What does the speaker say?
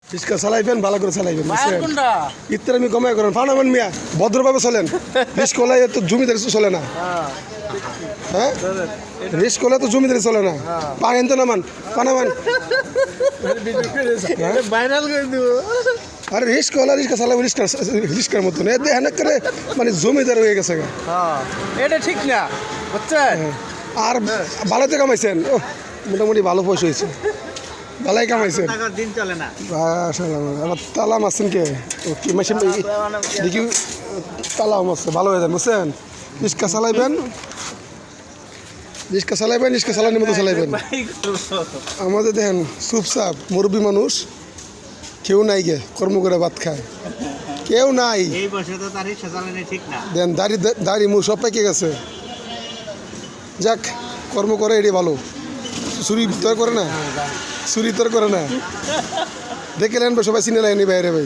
রিক্সা চালাইবেন ভালো করে চালাইবেন মায়ের কোনটা ইত্যাদি আমি কমাই করেন ফানাবেন মিয়া ভদ্রভাবে চলেন রিস্ক হলে তো জমিদারি চলে না হ্যাঁ রিস্ক হলে তো জমিদারি চলে না পাগেন তো নামান পানামান ভাইরাল করে দিব আরে রিস্ক হলে রিক্সা চালাবো রিস্কার মতন এ দেখেন করে মানে জমিদার হয়ে গেছে গা। এটা ঠিক না বুঝছেন আর ভালোতে কামাইছেন ও মোটামুটি ভালো পয়সা হয়েছে ভালোই কামাইছেন টাকার দিন চলে না আবার তালা মারছেন কে ও কি মাসে দেখি তালাও মারছে ভালো হয়ে যান বুঝছেন রিক্সা চালাইবেন রিক্সা চালানোর মতো চালাইবেন আমাদের দেখেন চুপচাপ মুরব্বী মানুষ কেউ নাই গে কর্ম করে ভাত খায় কেউ নাই এই বয়সে তো তার রিক্সা চালানো ঠিক না দেন দাড়ি মুখ সব পেকে গেছে যাক কর্ম করে এটি ভালো চুরি তোর করে না চুরি তোর করে না দেখে নেন সবাই চিনে লাইনি বাইরে ভাই